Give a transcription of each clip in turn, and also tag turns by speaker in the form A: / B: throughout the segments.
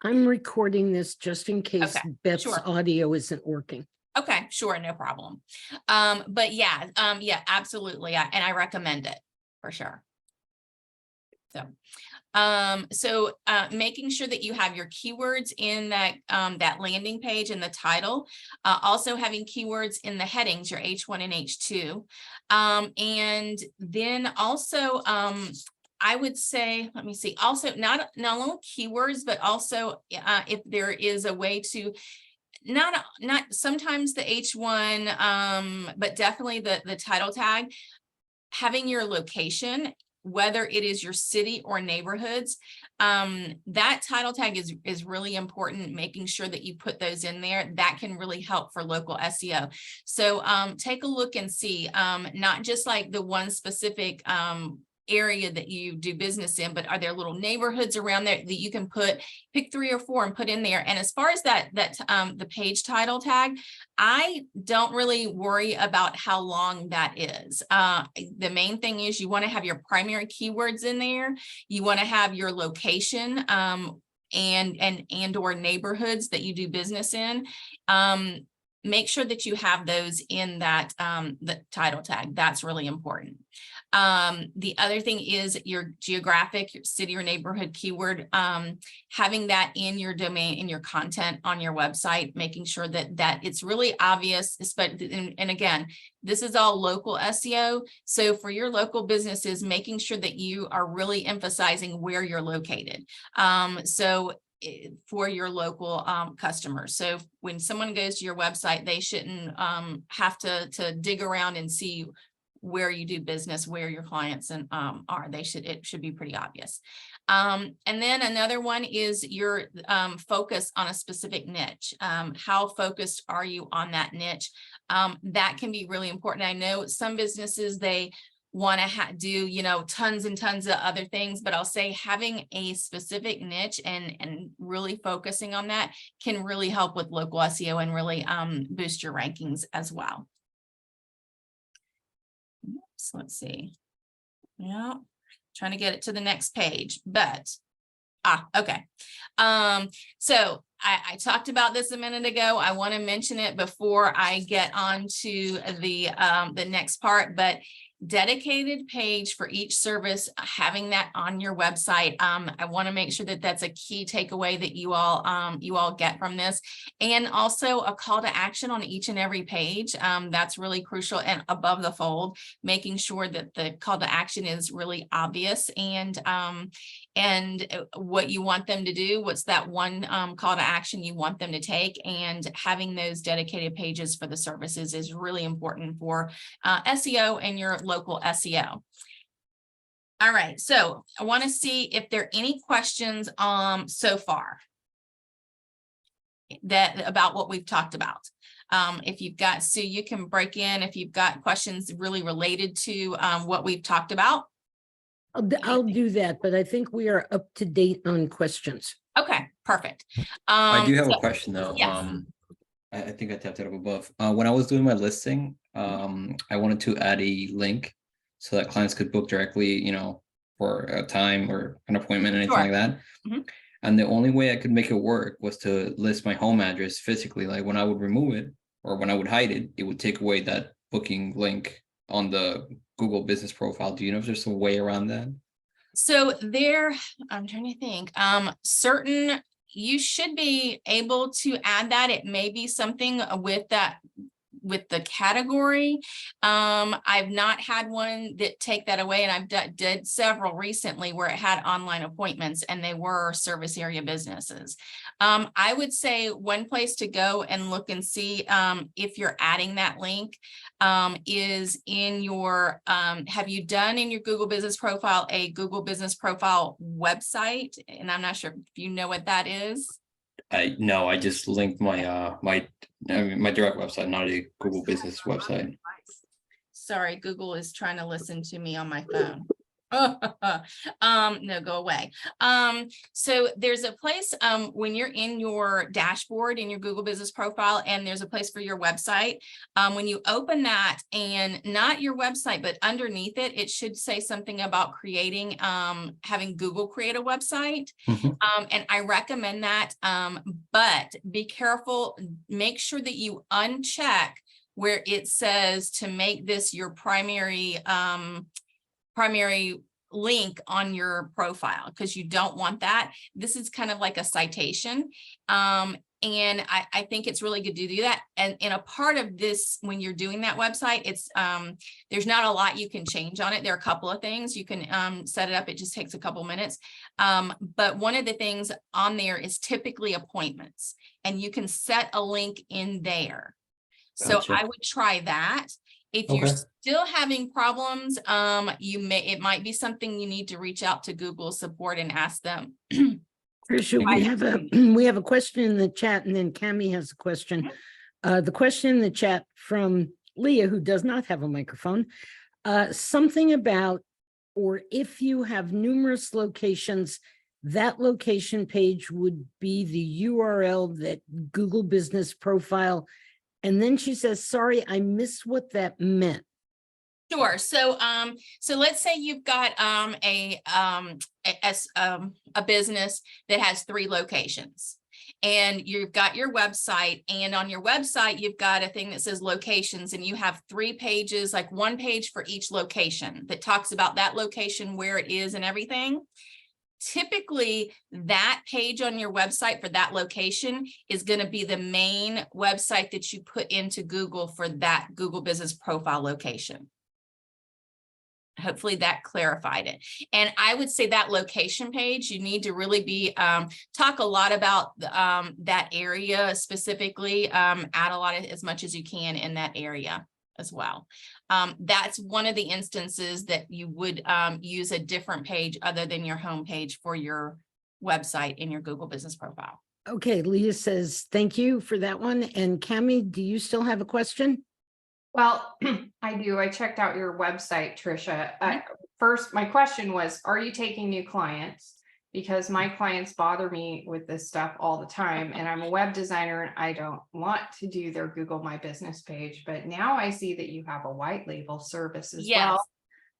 A: I'm recording this just in case
B: Okay,
A: Beth's
B: sure.
A: audio isn't working.
B: Okay, sure, no problem. But yeah, absolutely. And I recommend it for sure. So, making sure that you have your keywords in that that landing page and the title, also having keywords in the headings, your H1 and H2, and then also I would say, let me see, also not only keywords, but also if there is a way to not sometimes the H1, but definitely the title tag, having your location, whether it is your city or neighborhoods, that title tag is really important, making sure that you put those in there. That can really help for local SEO. So take a look and see, not just like the one specific area that you do business in, but are there little neighborhoods around there that you can pick 3 or 4 and put in there. And as far as the page title tag, I don't really worry about how long that is. The main thing is you want to have your primary keywords in there. You want to have your location and or neighborhoods that you do business in. Make sure that you have those in that the title tag. That's really important. The other thing is your geographic, your city or neighborhood keyword, having that in your domain, in your content on your website, making sure that it's really obvious. And again, this is all local SEO. So for your local businesses, making sure that you are really emphasizing where you're located. For your local customers. So when someone goes to your website, they shouldn't have to dig around and see where you do business, where your clients are. It should be pretty obvious. And then another one is your focus on a specific niche. How focused are you on that niche? That can be really important. I know some businesses, they want to do, tons and tons of other things, but I'll say having a specific niche and really focusing on that can really help with local SEO and really boost your rankings as well. So let's see. Yeah, trying to get it to the next page, but okay. So I talked about this a minute ago. I want to mention it before I get on to the next part, but dedicated page for each service, having that on your website. I want to make sure that that's a key takeaway that you all get from this, and also a call to action on each and every page. That's really crucial, and above the fold, making sure that the call to action is really obvious and what you want them to do, what's that one call to action you want them to take, and having those dedicated pages for the services is really important for SEO and your local SEO. All right, so I want to see if there are any questions so far about what we've talked about. If you've got, Sue, you can break in if you've got questions really related to what we've talked about.
A: I'll do that, but I think we are up to date on questions.
B: Okay, perfect.
C: I do have a question though.
B: Yes.
C: I think I tapped it up above. When I was doing my listing, I wanted to add a link so that clients could book directly, for a time or an appointment, anything like that.
B: Mm-hmm.
C: And the only way I could make it work was to list my home address physically. Like when I would remove it or when I would hide it, it would take away that booking link on the Google business profile. Do you know if there's a way around that?
B: So I'm trying to think, you should be able to add that. It may be something with the category. I've not had one that take that away, and I've did several recently where it had online appointments and they were service area businesses. I would say one place to go and look and see if you're adding that link is in your, have you done in your Google Business Profile a Google Business Profile website? And I'm not sure if you know what that is.
C: No, I just linked my my direct website, not a Google business website.
B: Sorry, Google is trying to listen to me on my phone. No, go away. So there's a place, when you're in your dashboard in your Google Business Profile, and there's a place for your website. When you open that, and not your website, but underneath it, it should say something about creating, having Google create a website.
C: Mhm.
B: And I recommend that, but be careful, make sure that you uncheck where it says to make this your primary link on your profile, because you don't want that. This is kind of like a citation. And I think it's really good to do that. And in a part of this, when you're doing that website, it's there's not a lot you can change on it. There are a couple of things you can set it up. It just takes a couple minutes. But one of the things on there is typically appointments, and you can set a link in there. So
C: Gotcha.
B: I would try that. If you're
C: Okay.
B: still having problems, it might be something you need to reach out to Google support and ask them.
A: Tricia,
C: Thank
A: we
C: you.
A: have we have a question in the chat, and then Cami has a question. The question in the chat from Leah, who does not have a microphone, something about, or if you have numerous locations, that location page would be the URL that Google Business Profile. And then she says, sorry, I missed what that meant.
B: Sure. So, so let's say you've got a business that has 3 locations, and you've got your website, and on your website you've got a thing that says locations, and you have 3 pages, like 1 page for each location that talks about that location, where it is and everything. Typically, that page on your website for that location is going to be the main website that you put into Google for that Google Business Profile location. Hopefully that clarified it. And I would say that location page, you need to really be talk a lot about that area specifically, add a lot of as much as you can in that area as well. That's one of the instances that you would use a different page other than your home page for your website in your Google Business Profile.
A: Okay, Leah says, thank you for that one. And Cami, do you still have a question?
D: Well, I do. I checked out your website, Tricia. First, my question was, are you taking new clients? Because my clients bother me with this stuff all the time, and I'm a web designer and I don't want to do their Google My Business page. But now I see that you have a white label service as well.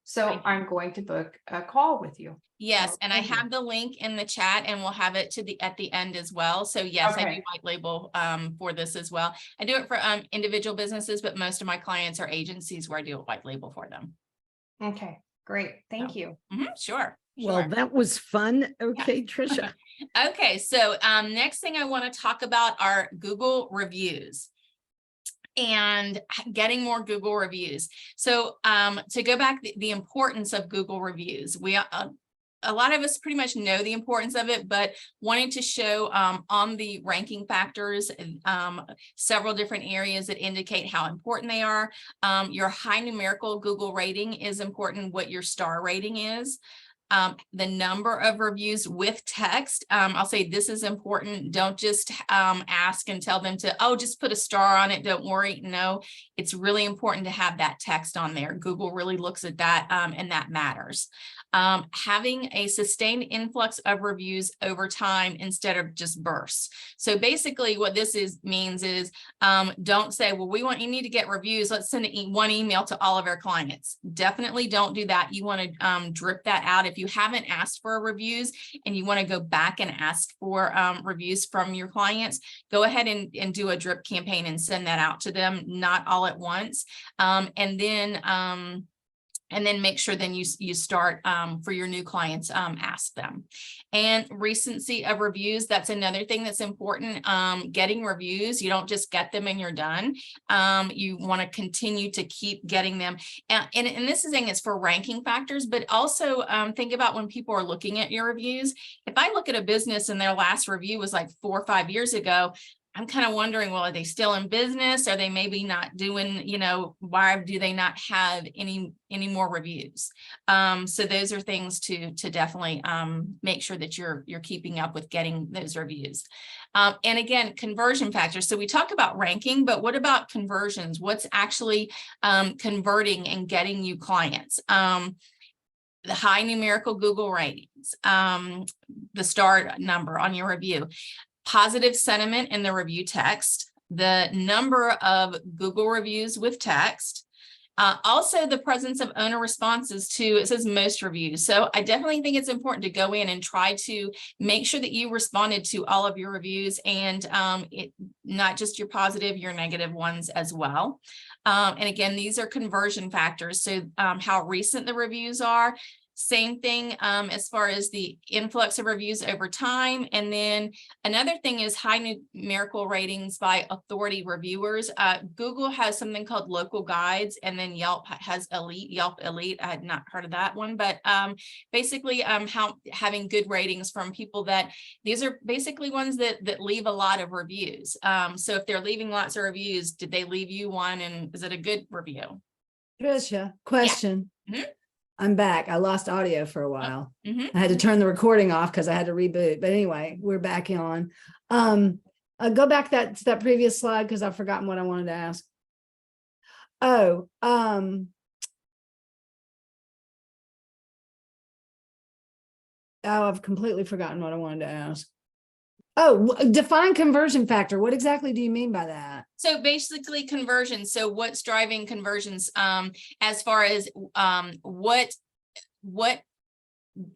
D: So I'm going to book a call with you.
B: Yes,
D: So
B: and I
D: thank you.
B: have the link in the chat, and we'll have it at the end as well. So yes, I do
D: Okay.
B: white label for this as well. I do it for individual businesses, but most of my clients are agencies where I do a white label for them.
D: Okay, great. Thank you.
B: Sure.
A: Well, that was fun. Okay, Tricia.
B: Okay, so next thing I want to talk about are Google reviews and getting more Google reviews. So to go back, the importance of Google reviews, a lot of us pretty much know the importance of it, but wanting to show on the ranking factors, several different areas that indicate how important they are. Your high numerical Google rating is important, what your star rating is. The number of reviews with text. I'll say this is important. Don't just ask and tell them to, oh, just put a star on it. Don't worry. No, it's really important to have that text on there. Google really looks at that and that matters. Having a sustained influx of reviews over time instead of just bursts. So basically what this means is don't say, well, you need to get reviews. Let's send one email to all of our clients. Definitely don't do that. You want to drip that out. If you haven't asked for reviews and you want to go back and ask for reviews from your clients, go ahead and do a drip campaign and send that out to them, not all at once. And then make sure then you start for your new clients, ask them. And recency of reviews, that's another thing that's important. Getting reviews, you don't just get them and you're done. You want to continue to keep getting them. And this is saying it's for ranking factors, but also think about when people are looking at your reviews. If I look at a business and their last review was like 4 or 5 years ago, I'm kind of wondering, well, are they still in business? Are they maybe not doing, why do they not have any more reviews? So those are things to definitely make sure that you're keeping up with getting those reviews. And again, conversion factors. So we talk about ranking, but what about conversions? What's actually converting and getting you clients? the high numerical Google ratings, the star number on your review, positive sentiment in the review text, the number of Google reviews with text, also the presence of owner responses to, it says most reviews. So I definitely think it's important to go in and try to make sure that you responded to all of your reviews, and not just your positive, your negative ones as well. And again, these are conversion factors. So how recent the reviews are. Same thing as far as the influx of reviews over time. And then another thing is high numerical ratings by authority reviewers. Google has something called local guides, and then Yelp has Yelp Elite. I had not heard of that one, but basically having good ratings from people that, these are basically ones that leave a lot of reviews. So if they're leaving lots of reviews, did they leave you one, and is it a good review?
E: Tricia, question.
B: Mhm.
E: I'm back. I lost audio for a while.
B: Mhm.
E: I had to turn the recording off because I had to reboot. But anyway, we're back on. Go back to that previous slide because I've forgotten what I wanted to ask. Oh, I've completely forgotten what I wanted to ask. Oh, define conversion factor. What exactly do you mean by that?
B: So basically conversions. So what's driving conversions as far as what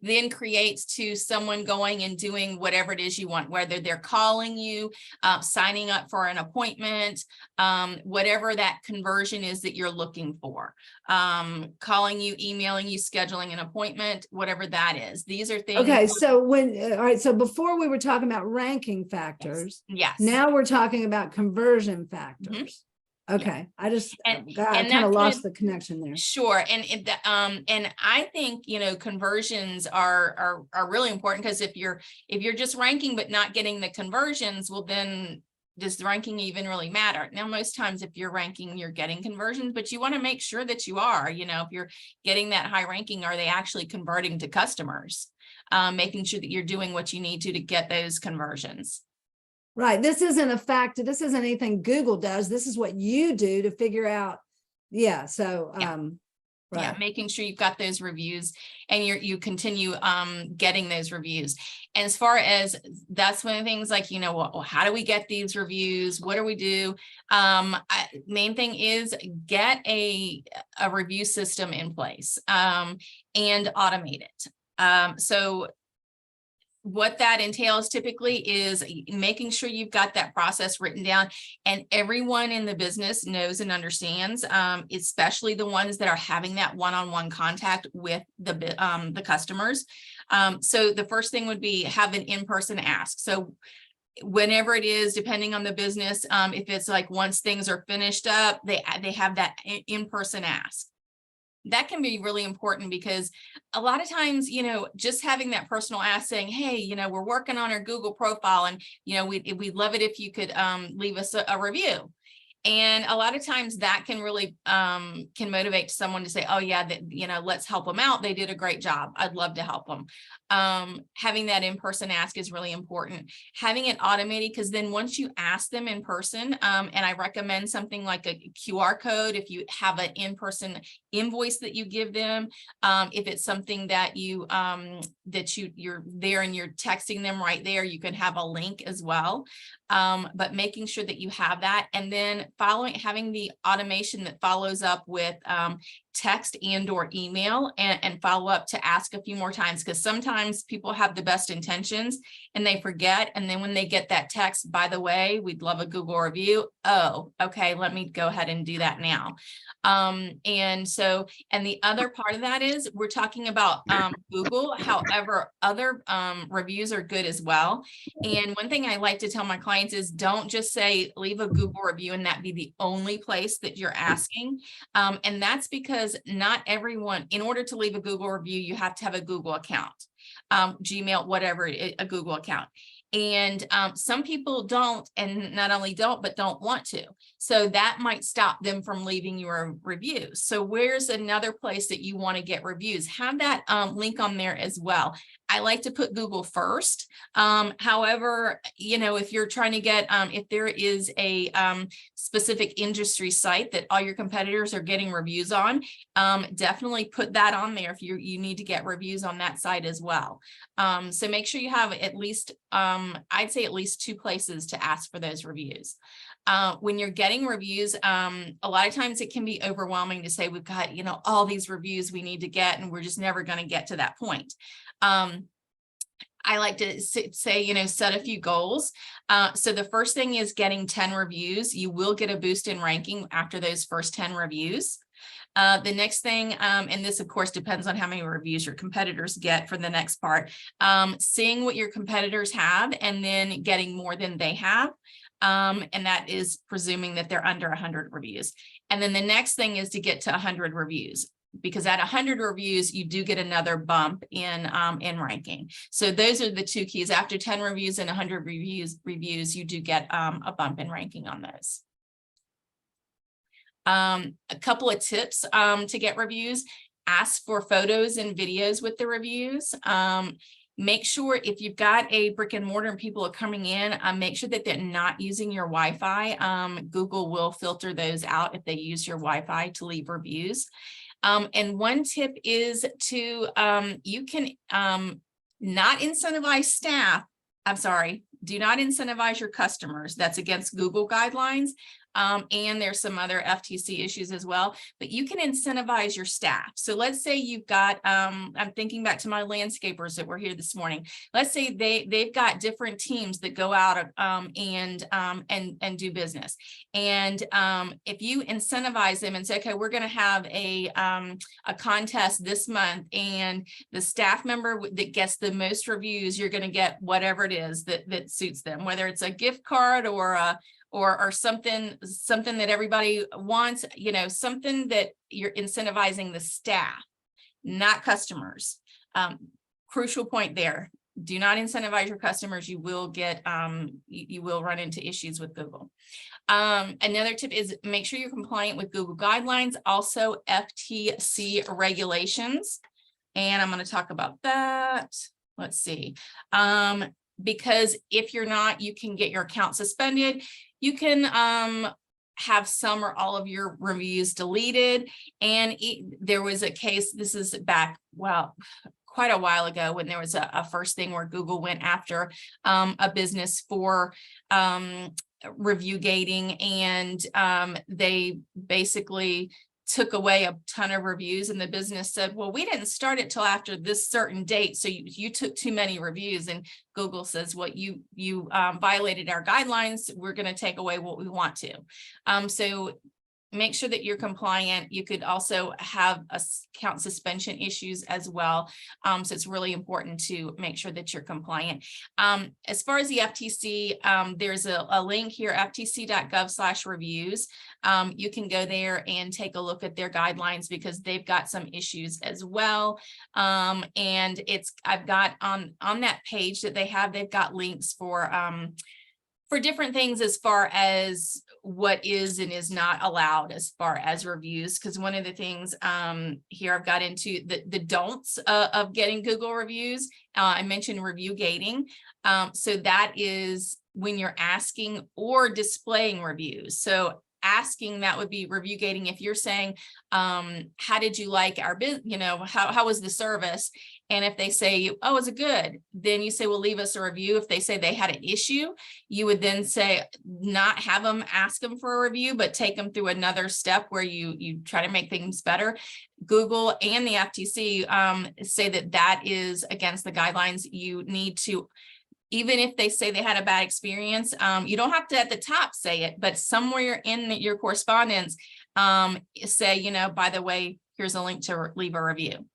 B: then creates to someone going and doing whatever it is you want, whether they're calling you, signing up for an appointment, whatever that conversion is that you're looking for, calling you, emailing you, scheduling an appointment, whatever that is. These are things.
E: Okay, so all right, so before we were talking about ranking factors.
B: Yes.
E: Now we're talking about conversion factors. Okay, I just
B: And
E: I kind
B: that's
E: of lost the connection there.
B: Sure. And I think, conversions are really important, because if you're just ranking but not getting the conversions, well, then does the ranking even really matter? Now, most times if you're ranking, you're getting conversions, but you want to make sure that you are, if you're getting that high ranking, are they actually converting to customers? Making sure that you're doing what you need to get those conversions.
E: Right. This isn't a fact. This isn't anything Google does. This is what you do to figure out. Yeah. So, right.
B: Yeah, making sure you've got those reviews and you continue getting those reviews. And as far as that's one of the things, like, well, how do we get these reviews? What do we do? Main thing is get a review system in place and automate it. So what that entails typically is making sure you've got that process written down, and everyone in the business knows and understands, especially the ones that are having that one-on-one contact with the customers. So the first thing would be have an in-person ask. So whenever it is, depending on the business, if it's like once things are finished up, they have that in-person ask. That can be really important, because a lot of times, just having that personal ask saying, hey, we're working on our Google profile, and, we'd love it if you could leave us a review. And a lot of times that can really can motivate someone to say, oh yeah, let's help them out. They did a great job. I'd love to help them. Having that in-person ask is really important. Having it automated, because then once you ask them in person, and I recommend something like a QR code, if you have an in-person invoice that you give them, if it's something that you're there and you're texting them right there, you can have a link as well. But making sure that you have that, and then having the automation that follows up with text and or email, and follow up to ask a few more times, because sometimes people have the best intentions and they forget, and then when they get that text, by the way, we'd love a Google review. Oh, okay, let me go ahead and do that now. And the other part of that is we're talking about Google. However, other reviews are good as well. And one thing I like to tell my clients is, don't just say leave a Google review and that be the only place that you're asking. And that's because not everyone, in order to leave a Google review, you have to have a Google account, Gmail, whatever, a Google account. And some people don't, and not only don't, but don't want to. So that might stop them from leaving your reviews. So where's another place that you want to get reviews? Have that link on there as well. I like to put Google first. However, you know, if you're trying to get, if there is a specific industry site that all your competitors are getting reviews on, definitely put that on there if you need to get reviews on that site as well. So make sure you have at least, I'd say at least 2 places to ask for those reviews. When you're getting reviews, a lot of times it can be overwhelming to say, we've got, you know, all these reviews we need to get, and we're just never going to get to that point. I like to say, you know, set a few goals. So the first thing is getting 10 reviews. You will get a boost in ranking after those first 10 reviews. The next thing, and this of course depends on how many reviews your competitors get for the next part, seeing what your competitors have and then getting more than they have. And that is presuming that they're under 100 reviews. And then the next thing is to get to 100 reviews, because at 100 reviews, you do get another bump in ranking. So those are the 2 keys. After 10 reviews and 100 reviews, you do get a bump in ranking on those. A couple of tips to get reviews: ask for photos and videos with the reviews. Make sure if you've got a brick and mortar and people are coming in, make sure that they're not using your Wi-Fi. Google will filter those out if they use your Wi-Fi to leave reviews. And one tip is to, you can not incentivize staff. I'm sorry, do not incentivize your customers. That's against Google guidelines. And there's some other FTC issues as well, but you can incentivize your staff. So let's say you've got, I'm thinking back to my landscapers that were here this morning. Let's say they've got different teams that go out and do business. And if you incentivize them and say, okay, we're going to have a contest this month, and the staff member that gets the most reviews, you're going to get whatever it is that suits them, whether it's a gift card or something that everybody wants, you know, something that you're incentivizing the staff, not customers. Crucial point there. Do not incentivize your customers. You will get, you will run into issues with Google. Another tip is make sure you're compliant with Google guidelines, also FTC regulations. And I'm going to talk about that. Let's see. Because if you're not, you can get your account suspended. You can have some or all of your reviews deleted. And there was a case, this is back, well, quite a while ago, when there was a first thing where Google went after a business for review gating, and they basically took away a ton of reviews, and the business said, well, we didn't start it till after this certain date, so you took too many reviews. And Google says, well, you violated our guidelines, we're going to take away what we want to. So make sure that you're compliant. You could also have account suspension issues as well. So it's really important to make sure that you're compliant. As far as the FTC, there's a link here, ftc.gov/reviews. You can go there and take a look at their guidelines, because they've got some issues as well. And I've got on that page that they've got links for different things as far as what is and is not allowed as far as reviews. Because one of the things here I've got into the don'ts of getting Google reviews. I mentioned review gating. So that is when you're asking or displaying reviews. So asking, that would be review gating. If you're saying, how did you like our business? You know, how was the service? And if they say, oh, is it good? Then you say, well, leave us a review. If they say they had an issue, you would then say, not have them ask them for a review, but take them through another step where you try to make things better. Google and the FTC say that is against the guidelines. You need to, even if they say they had a bad experience, you don't have to at the top say it, but somewhere in your correspondence, say, you know, by the way, here's a link to leave a review.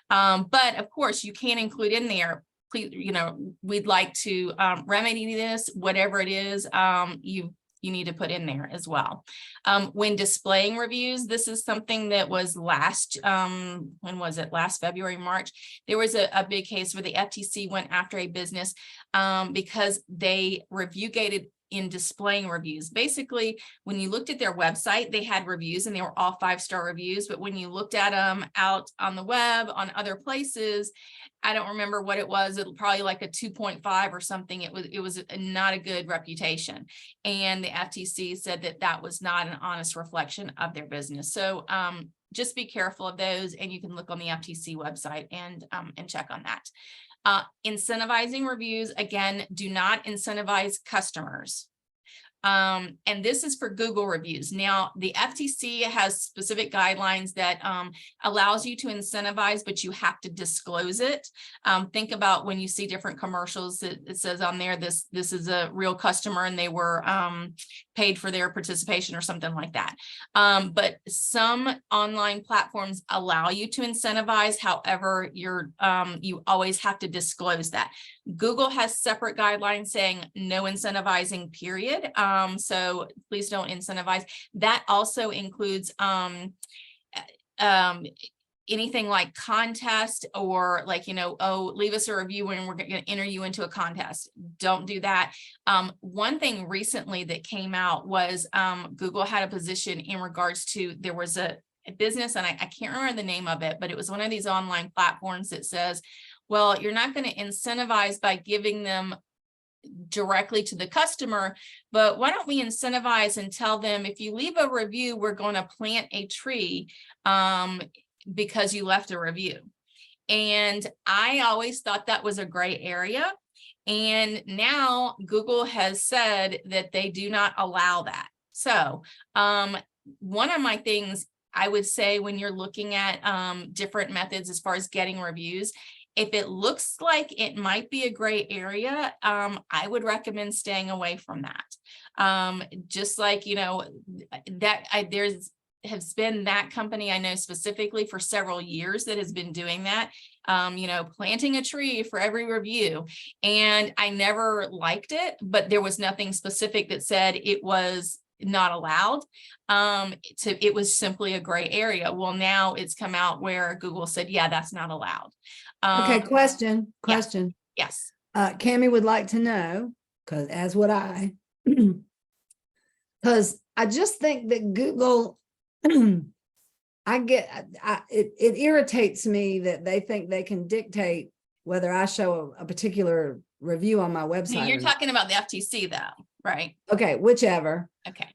B: But of course, you can include in there, please, you know, we'd like to remedy this, whatever it is, you need to put in there as well. When displaying reviews, this is something that was last, when was it? Last February, March. There was a big case where the FTC went after a business because they review gated in displaying reviews. Basically, when you looked at their website, they had reviews and they were all 5-star reviews. But when you looked at them out on the web, on other places, I don't remember what it was. It'll probably like a 2.5 or something. It was not a good reputation. And the FTC said that that was not an honest reflection of their business. So just be careful of those, and you can look on the FTC website and check on that. Incentivizing reviews, again, do not incentivize customers. And this is for Google reviews. Now, the FTC has specific guidelines that allows you to incentivize, but you have to disclose it. Think about when you see different commercials, it says on there, this is a real customer and they were paid for their participation or something like that. But some online platforms allow you to incentivize. However, you always have to disclose that. Google has separate guidelines saying no incentivizing, period. So please don't incentivize. That also includes anything like contest, or like, oh, leave us a review and we're going to enter you into a contest. Don't do that. One thing recently that came out was Google had a position in regards to, there was a business, and I can't remember the name of it, but it was one of these online platforms that says, well, you're not going to incentivize by giving them directly to the customer, but why don't we incentivize and tell them, if you leave a review, we're going to plant a tree because you left a review. And I always thought that was a gray area. And now Google has said that they do not allow that. So one of my things I would say when you're looking at different methods as far as getting reviews, if it looks like it might be a gray area, I would recommend staying away from that. Just like, there's has been that company I know specifically for several years that has been doing that, planting a tree for every review. And I never liked it, but there was nothing specific that said it was not allowed. It was simply a gray area. Well, now it's come out where Google said, yeah, that's not allowed.
E: Okay, question.
B: Yes.
E: Cammie would like to know, because as would I, because I just think that Google, it irritates me that they think they can dictate whether I show a particular review on my website.
B: Now, you're talking about the FTC though, right?
E: Okay, whichever.
B: Okay.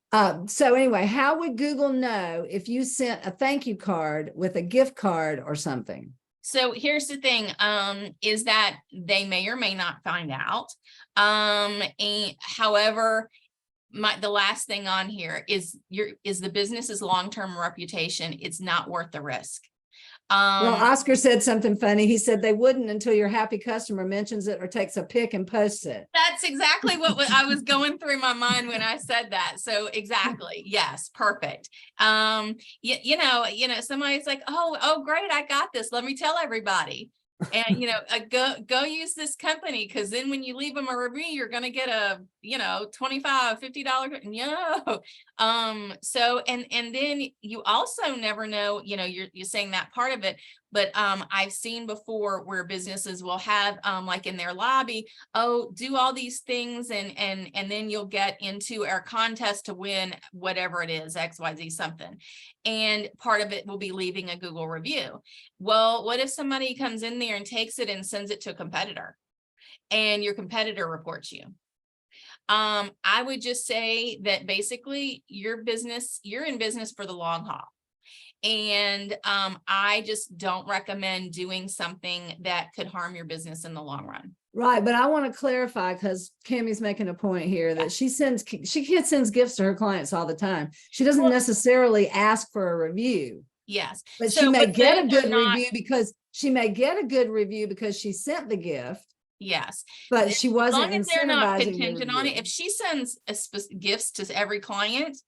E: So anyway, how would Google know if you sent a thank you card with a gift card or something?
B: So here's the thing, is that they may or may not find out. And however, the last thing on here is the business's long-term reputation. It's not worth the risk.
E: Well, Oscar said something funny. He said they wouldn't until your happy customer mentions it or takes a pic and posts it.
B: That's exactly what I was going through my mind when I said that. So exactly. Yes. Perfect. Somebody's like, oh, great. I got this. Let me tell everybody. And, go use this company, because then when you leave them a review, you're going to get a, $25, $50. So, and then you also never know, you're saying that part of it, but I've seen before where businesses will have like in their lobby, do all these things and then you'll get into our contest to win whatever it is, XYZ something. And part of it will be leaving a Google review. Well, what if somebody comes in there and takes it and sends it to a competitor and your competitor reports you? I would just say that basically you're in business for the long haul. And I just don't recommend doing something that could harm your business in the long run.
E: Right. But I want to clarify, because Cammie's making a point here that she sends gifts to her clients all the time. She doesn't necessarily ask for a review.
B: Yes.
E: But she may get a good review because she sent the gift.
B: Yes.
E: But she wasn't,
B: as long as they're not
E: incentivizing
B: contingent on it. If she sends gifts to every client,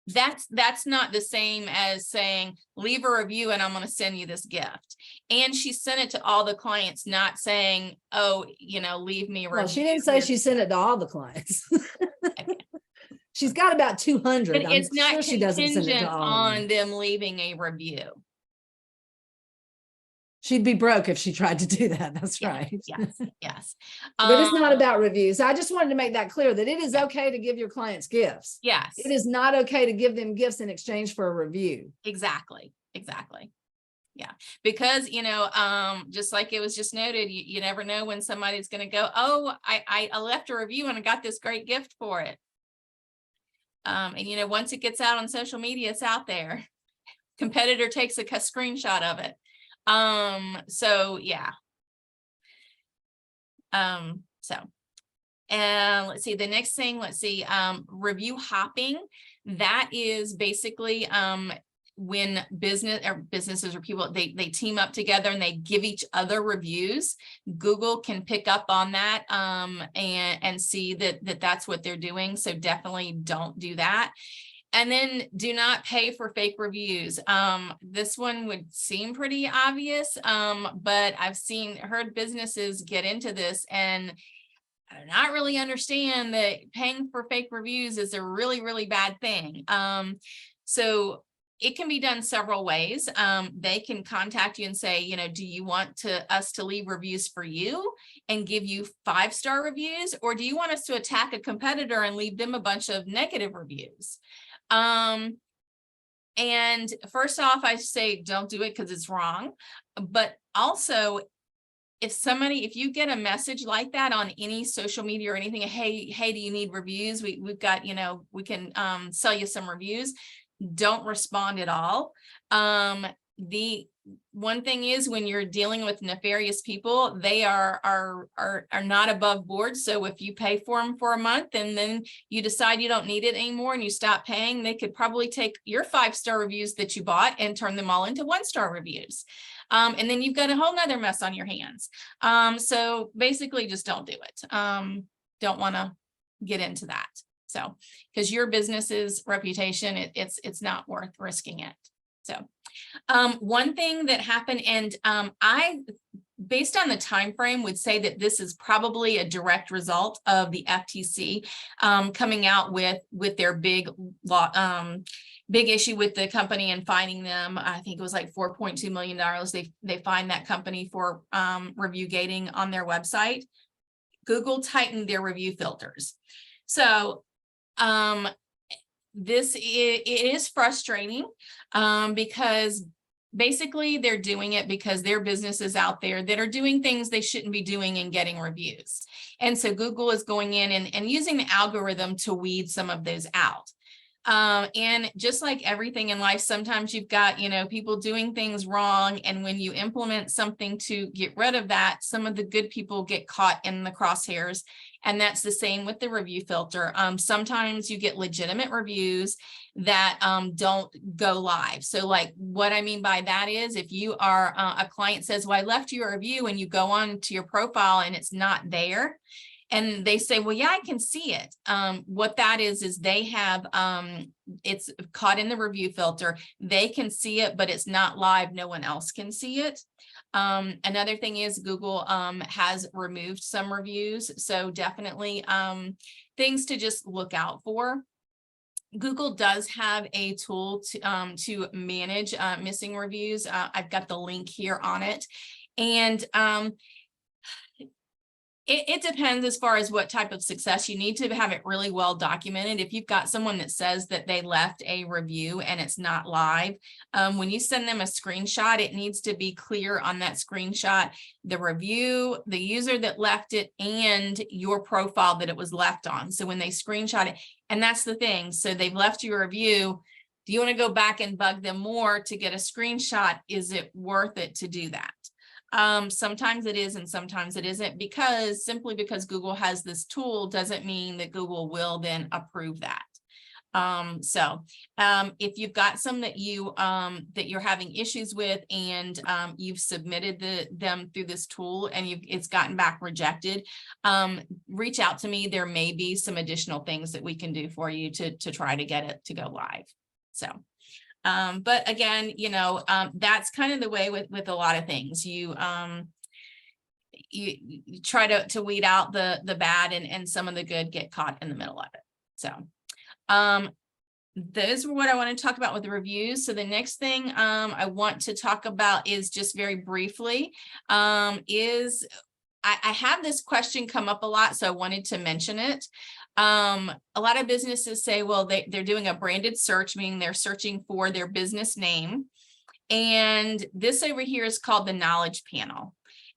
B: that's not the same as saying, leave a review and I'm going to send you this gift. And she sent it to all the clients, not saying, leave me a review.
E: Well, she didn't say she sent it to all the clients.
B: Okay.
E: She's got about 200.
B: But it's not
E: she doesn't send it to
B: contingent
E: all
B: on them leaving a review.
E: She'd be broke if she tried to do that. That's
B: Yes,
E: right.
B: yes, yes.
E: But it's not
B: Um,
E: about reviews. I just wanted to make that clear that it is okay to give your clients gifts.
B: yes,
E: It is not okay to give them gifts in exchange for a review.
B: exactly, exactly. Yeah, because, just like it was just noted, you never know when somebody's going to go, oh, I left a review and I got this great gift for it. And once it gets out on social media, it's out there. Competitor takes a screenshot of it. So yeah. And let's see, the next thing, review hopping. That is basically, when businesses or people, they team up together and they give each other reviews. Google can pick up on that, and see that that's what they're doing. So definitely don't do that. And then do not pay for fake reviews. This one would seem pretty obvious, but I've heard businesses get into this and not really understand that paying for fake reviews is a really, really bad thing. So it can be done several ways. They can contact you and say, do you want us to leave reviews for you and give you 5-star reviews? Or do you want us to attack a competitor and leave them a bunch of negative reviews? And first off, I say don't do it because it's wrong. But also, if you get a message like that on any social media or anything, hey, do you need reviews? We've got, we can sell you some reviews. Don't respond at all. The one thing is, when you're dealing with nefarious people, they are not above board. So if you pay for them for a month and then you decide you don't need it anymore and you stop paying, they could probably take your 5-star reviews that you bought and turn them all into 1-star reviews. And then you've got a whole nother mess on your hands. So basically just don't do it. Don't want to get into that. So, because your business's reputation, it's not worth risking it. So, one thing that happened, and I, based on the time frame, would say that this is probably a direct result of the FTC coming out with their big issue with the company and fining them. I think it was like $4.2 million. They fined that company for review gating on their website. Google tightened their review filters. So it is frustrating because basically they're doing it because there are businesses out there that are doing things they shouldn't be doing and getting reviews. And so Google is going in and using the algorithm to weed some of those out. And just like everything in life, sometimes you've got, people doing things wrong. And when you implement something to get rid of that, some of the good people get caught in the crosshairs. And that's the same with the review filter. Sometimes you get legitimate reviews that don't go live. So like what I mean by that is, if you are a client says, well, I left you a review, and you go on to your profile and it's not there, and they say, well, yeah, I can see it. What that is they have, it's caught in the review filter. They can see it, but it's not live. No one else can see it. Another thing is Google has removed some reviews. So definitely things to just look out for. Google does have a tool to manage missing reviews. I've got the link here on it. And it depends as far as what type of success. You need to have it really well documented. If you've got someone that says that they left a review and it's not live, when you send them a screenshot, it needs to be clear on that screenshot, the review, the user that left it, and your profile that it was left on. So when they screenshot it, and that's the thing. So they've left you a review. Do you want to go back and bug them more to get a screenshot? Is it worth it to do that? Sometimes it is and sometimes it isn't, simply because Google has this tool doesn't mean that Google will then approve that. If you've got some that you're having issues with, and you've submitted them through this tool and it's gotten back rejected, reach out to me. There may be some additional things that we can do for you to try to get it to go live. So but again, that's kind of the way with a lot of things. You try to weed out the bad, and some of the good get caught in the middle of it. So those were what I want to talk about with the reviews. So the next thing I want to talk about is just very briefly is I have this question come up a lot, so I wanted to mention it. A lot of businesses say, well, they're doing a branded search, meaning they're searching for their business name. And this over here is called the knowledge panel.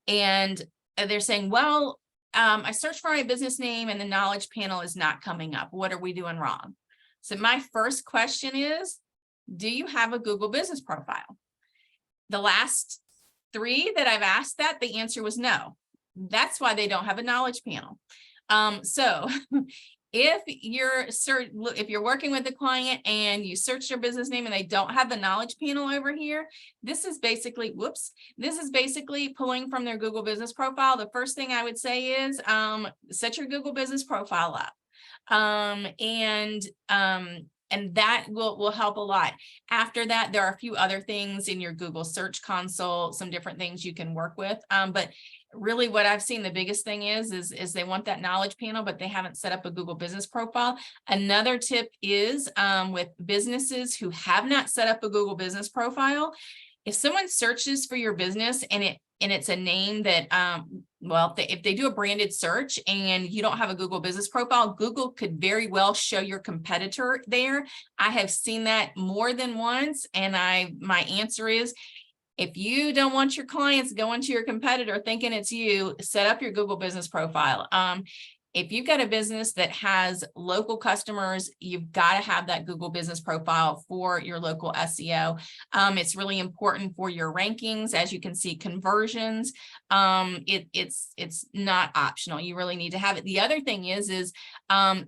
B: And they're saying, well, I searched for my business name and the knowledge panel is not coming up. What are we doing wrong? So my first question is, do you have a Google business profile? The last 3 that I've asked that, the answer was no. That's why they don't have a knowledge panel. So if you're working with a client and you search their business name and they don't have the knowledge panel over here, this is basically, this is basically pulling from their Google business profile. The first thing I would say is set your Google business profile up. And that will help a lot. After that, there are a few other things in your Google Search Console, some different things you can work with. But really what I've seen, the biggest thing is they want that knowledge panel, but they haven't set up a Google business profile. Another tip is with businesses who have not set up a Google business profile, if someone searches for your business and it's a name that, if they do a branded search and you don't have a Google business profile, Google could very well show your competitor there. I have seen that more than once. And my answer is, if you don't want your clients going to your competitor thinking it's you, set up your Google business profile. If you've got a business that has local customers, you've got to have that Google business profile for your local SEO. It's really important for your rankings. As you can see, conversions, it's not optional. You really need to have it. The other thing is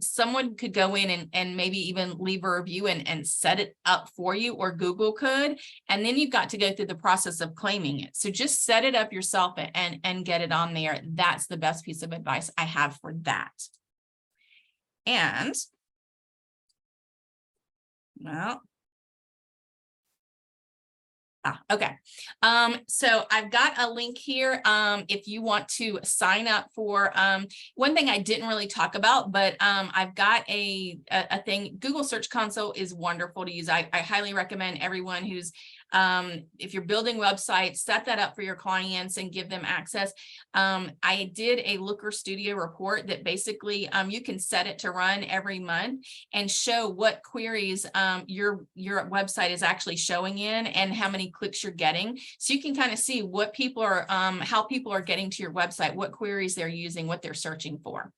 B: someone could go in and maybe even leave a review and set it up for you, or Google could, and then you've got to go through the process of claiming it. So just set it up yourself and get it on there. That's the best piece of advice I have for that. And well, okay. So I've got a link here. If you want to sign up for, one thing I didn't really talk about, but I've got a thing. Google Search Console is wonderful to use. I highly recommend everyone who's, if you're building websites, set that up for your clients and give them access. I did a Looker Studio report that basically you can set it to run every month and show what queries your website is actually showing in and how many clicks you're getting. So you can kind of see what people are, how people are getting to your website, what queries they're using, what they're searching for.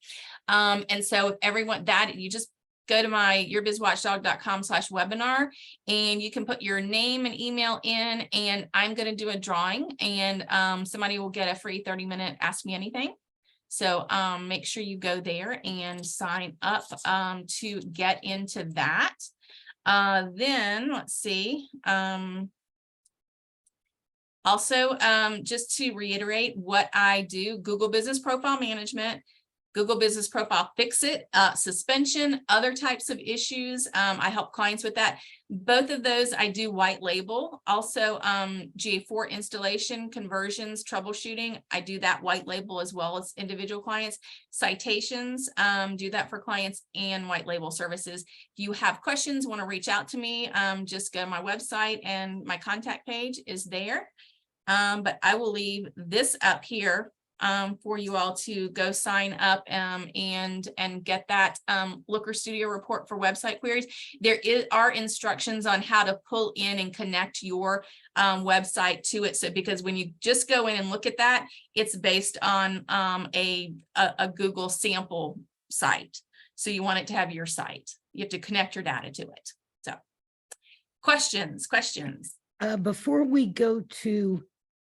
B: And so if everyone you just go to my yourbizwatchdog.com/webinar and you can put your name and email in, and I'm going to do a drawing, and somebody will get a free 30-minute Ask Me Anything. So make sure you go there and sign up to get into that. Then let's see. Also, just to reiterate what I do, Google Business Profile Management, Google Business Profile Fix-It, suspension, other types of issues. I help clients with that. Both of those I do white label. Also, GA4 installation, conversions, troubleshooting. I do that white label as well as individual clients. Citations, do that for clients, and white label services. If you have questions, want to reach out to me, just go to my website and my contact page is there. But I will leave this up here for you all to go sign up and get that Looker Studio report for website queries. There are instructions on how to pull in and connect your website to it. So because when you just go in and look at that, it's based on a Google sample site. So you want it to have your site. You have to connect your data to it. So questions.
A: Before we go to,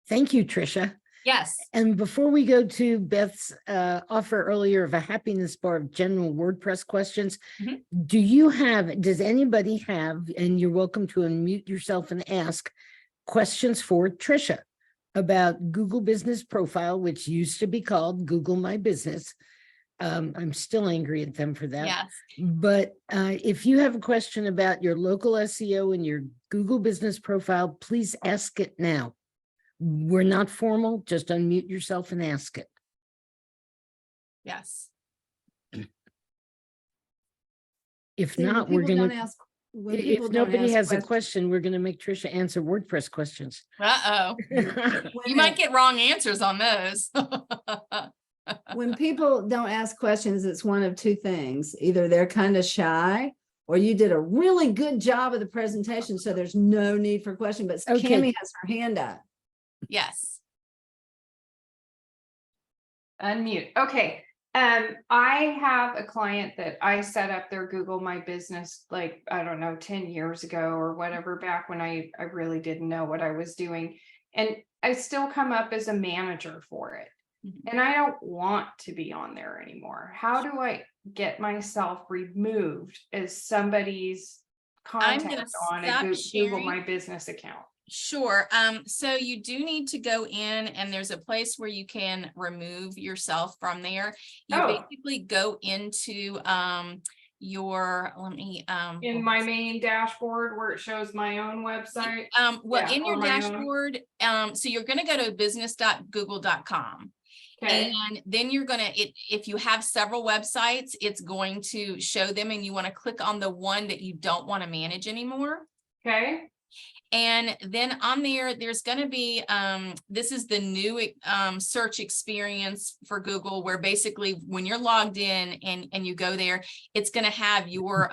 A: thank you, Tricia.
B: Yes.
A: And before we go to Beth's offer earlier of a happiness bar of general WordPress questions, does anybody have, and you're welcome to unmute yourself and ask questions for Tricia about Google Business Profile, which used to be called Google My Business. I'm still angry at them for that.
B: Yes.
A: But if you have a question about your local SEO and your Google Business Profile, please ask it now. We're not formal, just unmute yourself and ask it.
B: Yes.
A: If
E: See, when
A: not, we're
E: people
A: going
E: don't ask when people
A: If
E: don't
A: nobody
E: ask
A: has a
E: questions,
A: question, we're going to make Tricia answer WordPress questions.
B: Uh-oh. You might get wrong answers on those.
E: when people don't ask questions, it's one of two things. Either they're kind of shy, or you did a really good job of the presentation, so there's no need for question. But
A: Okay.
E: Cammie has her hand up.
B: Yes.
D: Unmute. Okay. I have a client that I set up their Google My Business, like, I don't know, 10 years ago or whatever, back when I really didn't know what I was doing. And I still come up as a manager for it. And I don't want to be on there anymore. How do I get myself removed as somebody's contact on a Google My Business account?
B: Sure. So you do need to go in, and there's a place where you can remove yourself from there. You basically go into your, let me
D: in my main dashboard where it shows my own website.
B: Well, in your dashboard, so you're going to go to business.google.com.
D: Okay.
B: And then you're going to, if you have several websites, it's going to show them, and you want to click on the one that you don't want to manage anymore.
D: Okay.
B: And then on there, there's going to be, this is the new search experience for Google, where basically when you're logged in and you go there, it's going to have your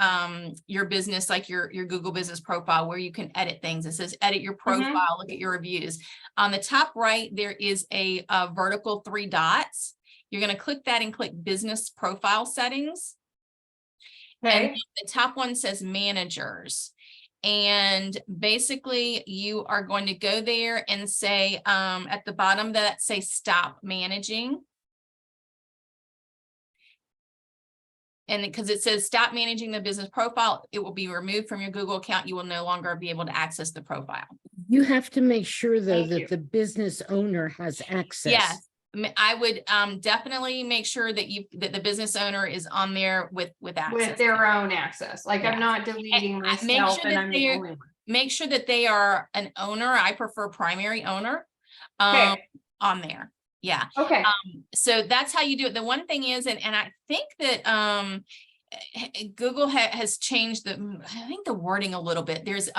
B: business, like your Google business profile, where you can edit things. It says edit your profile, look at your reviews. On the top right, there is a vertical 3 dots. You're going to click that and click business profile settings.
D: Okay.
B: And the top one says managers. And basically you are going to go there and say, at the bottom that say stop managing. And because it says stop managing the business profile, it will be removed from your Google account. You will no longer be able to access the profile.
A: You have to make sure, though,
D: Thank you.
A: that the business owner has access.
B: Yes. I would definitely make sure that the business owner is on there with access.
D: With their own access. Like, I'm not deleting myself, and I'm the only one.
B: Make sure that they are an owner. I prefer primary owner
D: Okay.
B: on there. Yeah.
D: Okay.
B: So that's how you do it. The one thing is, and I think that Google has changed the wording a little bit. There's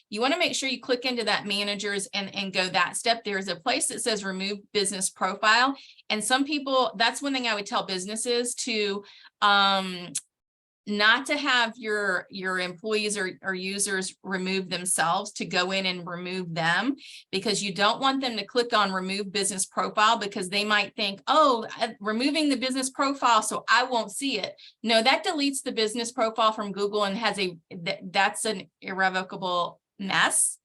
B: you want to make sure you click into that managers and go that step. There's a place that says remove business profile. And some people, that's one thing I would tell businesses to not to have your employees or users remove themselves, to go in and remove them, because you don't want them to click on remove business profile, because they might think, oh, removing the business profile so I won't see it. No, that deletes the business profile from Google and that's an irrevocable mess.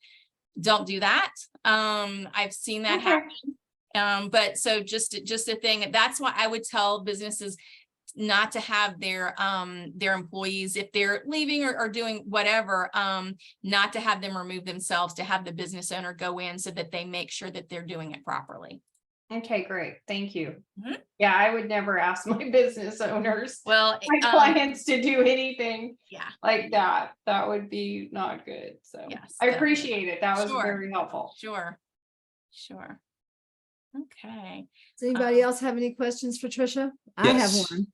B: Don't do that. I've seen that happen. But so just a thing, that's why I would tell businesses not to have their employees, if they're leaving or doing whatever, not to have them remove themselves, to have the business owner go in so that they make sure that they're doing it properly.
D: Okay, great. Thank you. Yeah, I would never ask my business owners,
B: well,
D: my clients, to do anything like that. That would be not good. So
B: yes,
D: I appreciate it. That was
B: Sure.
D: very helpful.
B: Sure. Okay.
E: Does anybody else have any questions for Tricia? I have
C: Yes.
E: one.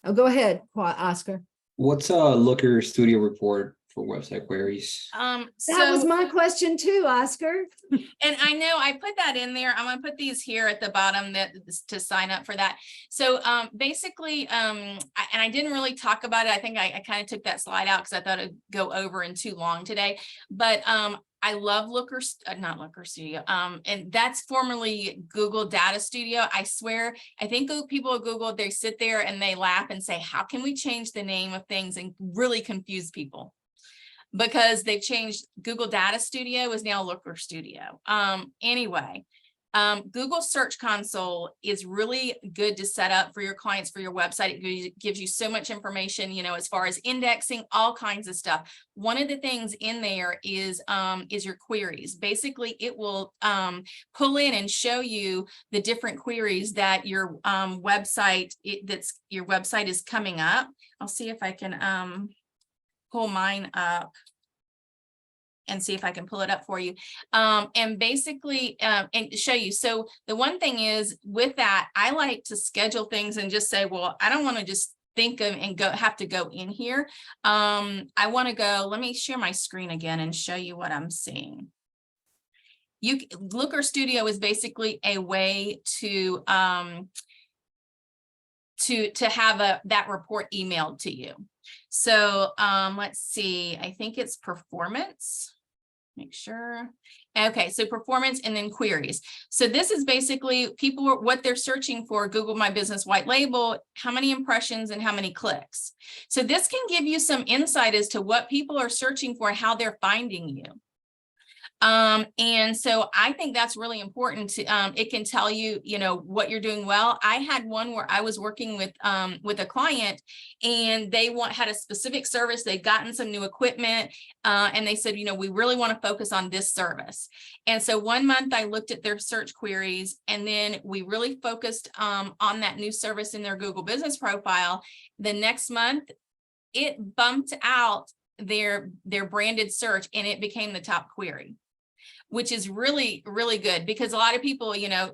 E: Oh, go ahead, Oscar.
C: What's a Looker Studio report for website queries?
E: That was my question too, Oscar.
B: And I know I put that in there. I'm going to put these here at the bottom to sign up for that. So basically, and I didn't really talk about it. I think I kind of took that slide out because I thought it'd go over in too long today. But I love Looker, not Looker Studio. And that's formerly Google Data Studio. I swear, I think people at Google, they sit there and they laugh and say, how can we change the name of things and really confuse people? Because they've changed. Google Data Studio is now Looker Studio. Anyway, Google Search Console is really good to set up for your clients, for your website. It gives you so much information, as far as indexing, all kinds of stuff. One of the things in there is your queries. Basically, it will pull in and show you the different queries that your website is coming up. I'll see if I can pull mine up and see if I can pull it up for you. And basically, and show you. So the one thing is with that, I like to schedule things and just say, well, I don't want to just think of and have to go in here. I want to go, let me share my screen again and show you what I'm seeing. Looker Studio is basically a way to have that report emailed to you. So let's see, I think it's performance. Make sure. Okay, so performance and then queries. So this is basically people, what they're searching for, Google My Business white label, how many impressions and how many clicks. So this can give you some insight as to what people are searching for, how they're finding you. And so I think that's really important to, it can tell you, you know, what you're doing well. I had one where I was working with a client, and they had a specific service. They'd gotten some new equipment, and they said, you know, we really want to focus on this service. And so one month I looked at their search queries, and then we really focused on that new service in their Google business profile. The next month it bumped out their branded search, and it became the top query, which is really, really good, because a lot of people, you know,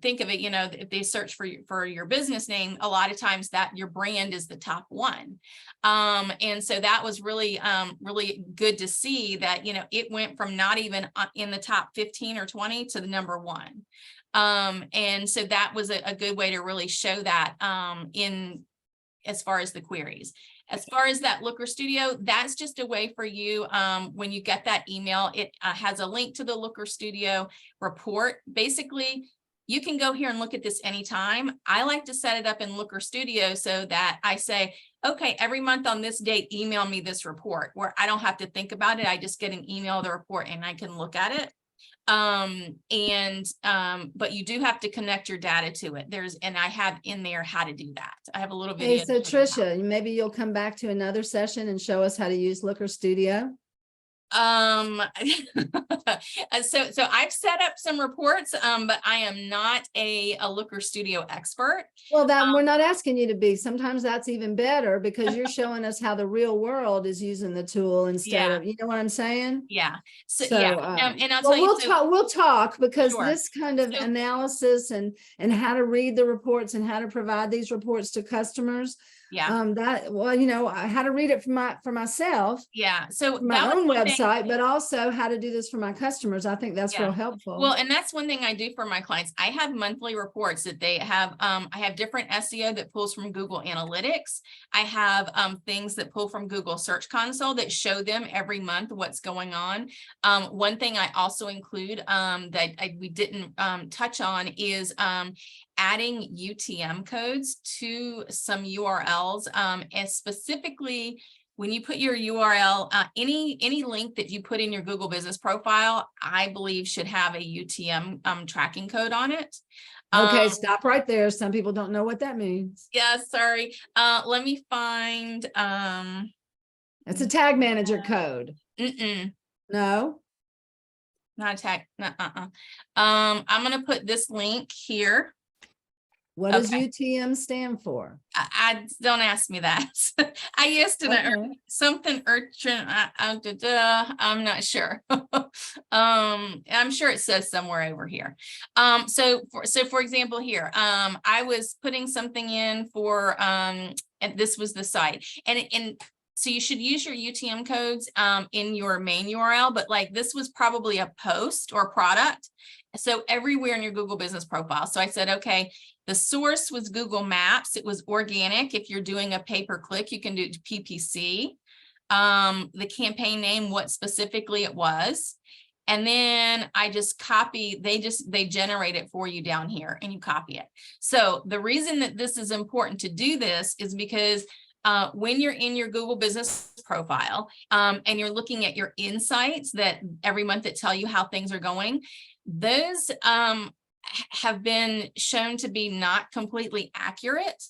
B: think of it, you know, if they search for your business name, a lot of times that your brand is the top one. And so that was really, really good to see that, you know, it went from not even in the top 15 or 20 to the number 1. And so that was a good way to really show that as far as the queries. As far as that Looker Studio, that's just a way for you, when you get that email, it has a link to the Looker Studio report. Basically, you can go here and look at this anytime. I like to set it up in Looker Studio so that I say, okay, every month on this date, email me this report, where I don't have to think about it. I just get an email of the report and I can look at it. But you do have to connect your data to it. And I have in there how to do that. I have a little video.
E: Hey, so Tricia, maybe you'll come back to another session and show us how to use Looker Studio.
B: So I've set up some reports, but I am not a Looker Studio expert.
E: Well, we're not asking you to be. Sometimes that's even better, because you're showing us how the real world is using the tool instead of, you know what I'm saying?
B: Yeah. So
E: yeah,
B: and I'll tell you,
E: we'll talk because
B: Sure.
E: this kind of analysis and how to read the reports and how to provide these reports to customers.
B: Yeah.
E: How to read it for myself.
B: Yeah. So
E: For my own website, but also how to do this for my customers. I think that's real helpful.
B: Well, and that's one thing I do for my clients. I have monthly reports that they have. I have different SEO that pulls from Google Analytics. I have things that pull from Google Search Console that show them every month what's going on. One thing I also include that we didn't touch on is adding UTM codes to some URLs, and specifically when you put your URL, any link that you put in your Google business profile, I believe should have a UTM tracking code on it.
E: Okay, stop right there. Some people don't know what that means.
B: Yeah, sorry. Let me find.
E: It's a tag manager code. No.
B: Not a tag. I'm going to put this link here.
E: What does UTM stand for?
B: I don't ask me that. I used to know something urgent. I'm not sure. I'm sure it says somewhere over here. So for example, here, I was putting something in for, and this was the site, and so you should use your UTM codes in your main URL, but like this was probably a post or product. So everywhere in your Google business profile. So I said, okay, the source was Google Maps. It was organic. If you're doing a pay-per-click, you can do PPC. The campaign name, what specifically it was. And then I just copy, they generate it for you down here and you copy it. So the reason that this is important to do this is because when you're in your Google business profile and you're looking at your insights that every month that tell you how things are going, those have been shown to be not completely accurate.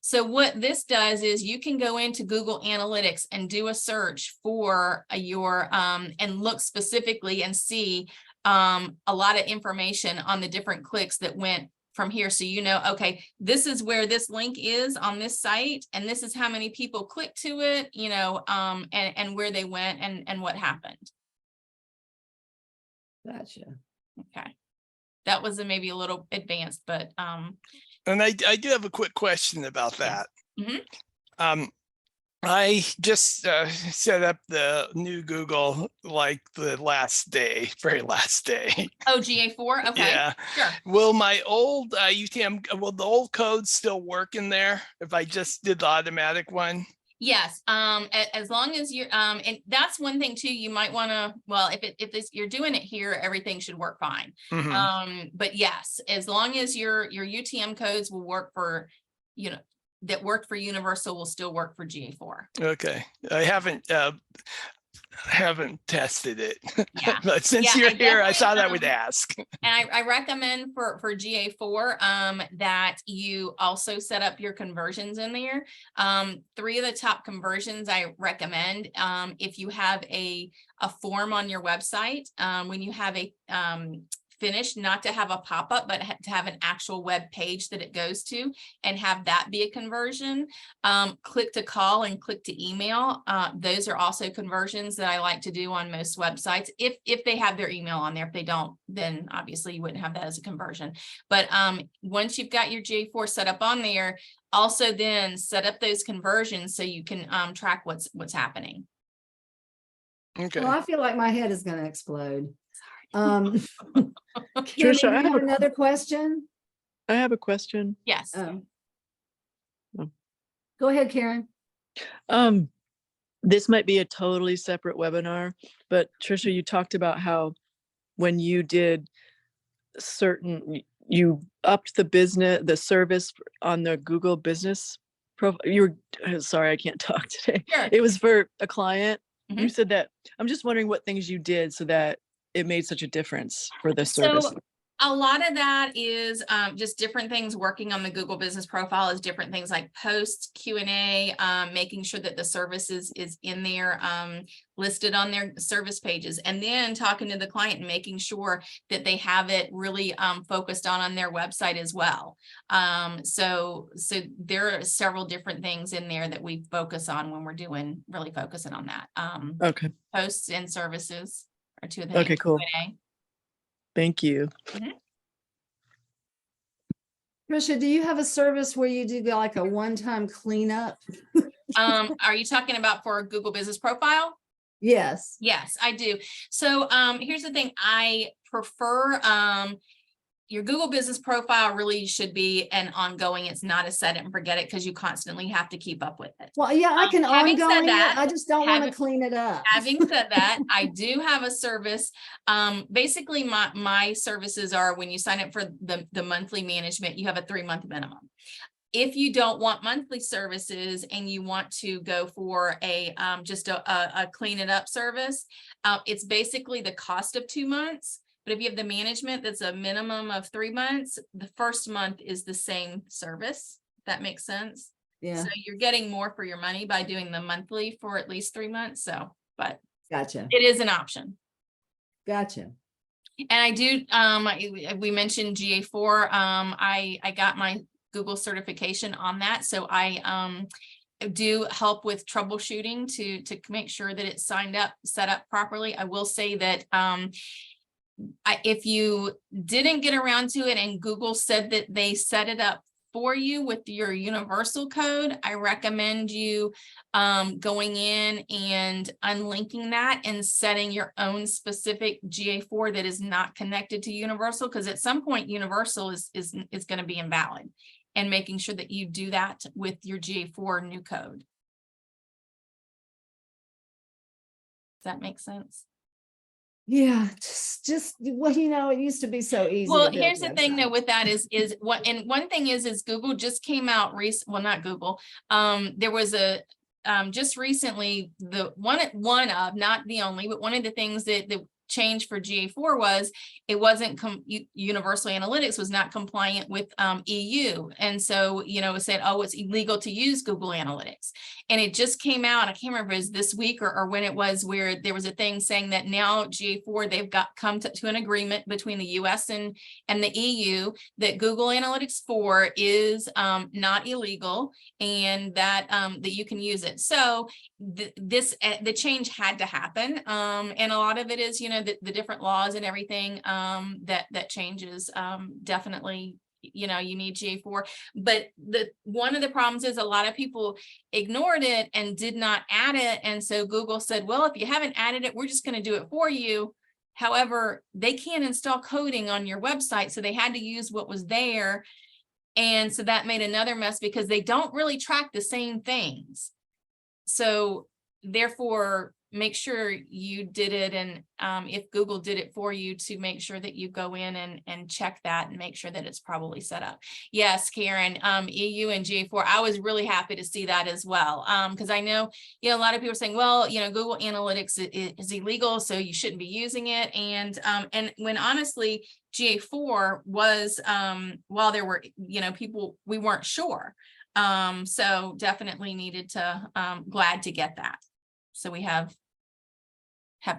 B: So what this does is you can go into Google Analytics and do a search for your and look specifically and see a lot of information on the different clicks that went from here. So you know, okay, this is where this link is on this site, and this is how many people clicked to it, you know, and where they went and what happened.
E: Gotcha.
B: Okay. That was maybe a little advanced, but
F: and I do have a quick question about that. I just set up the new Google like the last day, very last day.
B: Oh, GA4. Okay.
F: Yeah.
B: Sure.
F: Will my old UTM, will the old code still work in there if I just did the automatic one?
B: Yes, as long as you're, and that's one thing too, you might want to, well, if you're doing it here, everything should work fine. But yes, as long as your UTM codes will work for, that worked for Universal will still work for GA4.
F: Okay. I haven't tested it.
B: Yeah.
F: But since
B: Yeah,
F: you're
B: I
F: here, I
B: definitely,
F: thought I would ask.
B: And I recommend for GA4 that you also set up your conversions in there. 3 of the top conversions I recommend, if you have a form on your website, when you have a finish, not to have a pop-up, but to have an actual web page that it goes to and have that be a conversion. Click to call and click to email. Those are also conversions that I like to do on most websites. If they have their email on there, if they don't, then obviously you wouldn't have that as a conversion. But once you've got your GA4 set up on there, also then set up those conversions so you can track what's happening.
F: Okay.
E: Well, I feel like my head is going to explode.
G: Tricia,
E: Tricia,
G: I
E: you
G: have
E: have another question?
G: I have a question.
B: Yes.
E: Oh.
G: Oh.
E: Go ahead, Karen.
G: This might be a totally separate webinar, but Tricia, you talked about how when you did you upped the service on the Google business profile. Sorry, I can't talk today.
B: Sure.
G: It was for a client.
B: Mhm.
G: You said that. I'm just wondering what things you did so that it made such a difference for the service.
B: So a lot of that is just different things working on the Google business profile is different things like posts, Q&A, making sure that the service is in there, listed on their service pages, and then talking to the client and making sure that they have it really focused on their website as well. So there are several different things in there that we focus on when we're really focusing on that.
G: Okay.
B: Posts and services are 2 of the
G: Okay, cool.
B: Q&A.
G: Thank you.
E: Tricia, do you have a service where you do like a one-time cleanup?
B: Are you talking about for a Google business profile?
E: Yes.
B: Yes, I do. So here's the thing. I prefer your Google business profile really should be an ongoing. It's not a set it and forget it because you constantly have to keep up with it.
E: Well, yeah, I can
B: having said
E: ongoing
B: that,
E: it. I just don't want to
B: having-
E: clean it up.
B: Having said that, I do have a service. Basically my services are when you sign up for the monthly management, you have a 3-month minimum. If you don't want monthly services and you want to go for a just a clean it up service, it's basically the cost of 2 months. But if you have the management, that's a minimum of 3 months. The first month is the same service. If that makes sense.
E: Yeah.
B: So you're getting more for your money by doing the monthly for at least 3 months. So, but
E: Gotcha.
B: it is an option.
E: Gotcha.
B: And I do, we mentioned GA4. I got my Google certification on that. So I do help with troubleshooting to make sure that it's set up properly. I will say that if you didn't get around to it and Google said that they set it up for you with your universal code, I recommend you going in and unlinking that and setting your own specific GA4 that is not connected to universal, because at some point universal is going to be invalid, and making sure that you do that with your GA4 new code. Does that make sense?
E: Yeah, just well, it used to be so easy.
B: Well, here's the thing though with that is one thing is Google just came out well, not Google. There was a just recently not the only, but one of the things that changed for GA4 was it wasn't Universal Analytics was not compliant with EU, and so it said, oh, it's illegal to use Google Analytics, and it just came out. I can't remember if it was this week or when it was, where there was a thing saying that now GA4 they've come to an agreement between the US and the EU that Google Analytics 4 is not illegal, and that that you can use it. So the change had to happen, and a lot of it is the different laws and everything that changes definitely you know, you need GA4. But one of the problems is a lot of people ignored it and did not add it. And so Google said, well, if you haven't added it, we're just going to do it for you. However, they can't install coding on your website, so they had to use what was there. And so that made another mess because they don't really track the same things. So therefore, make sure you did it. And if Google did it for you, to make sure that you go in and check that and make sure that it's probably set up. Yes, Karen, EU and GA4, I was really happy to see that as well. Because I know, you know, a lot of people are saying, well, you know, Google Analytics is illegal, so you shouldn't be using it. And when honestly, GA4 was, while there were, you know, people, we weren't sure. So definitely needed to, glad to get that. So we have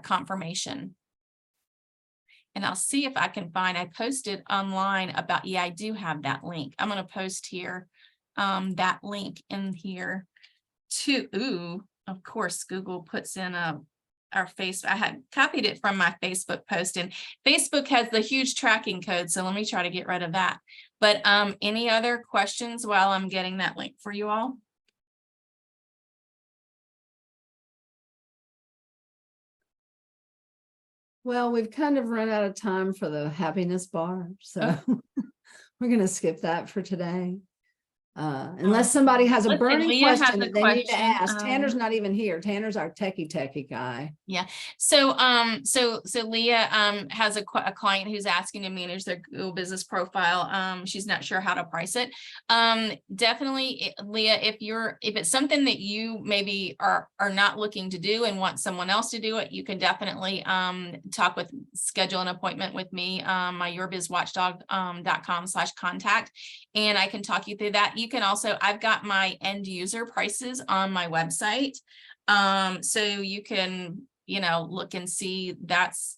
B: confirmation. And I'll see if I can find, I posted online about, yeah, I do have that link. I'm going to post here, that link in here too. Ooh, of course, Google puts in our Facebook. I had copied it from my Facebook post, and Facebook has the huge tracking code. So let me try to get rid of that. But any other questions while I'm getting that link for you all?
E: Well, we've kind of run out of time for the happiness bar, so we're going to skip that for today. Unless somebody has a
B: Listen,
E: burning
B: Leah has
E: question
B: a
E: that they need to
B: question,
E: ask. Tanner's not even here. Tanner's our techie guy.
B: Yeah. So, so Leah, has a client who's asking to manage their Google business profile. She's not sure how to price it. Definitely, Leah, if it's something that you maybe are not looking to do and want someone else to do it, you can definitely, schedule an appointment with me, my yourbizwatchdog.com/contact. And I can talk you through that. You can also, I've got my end user prices on my website. So you can, you know, look and see that's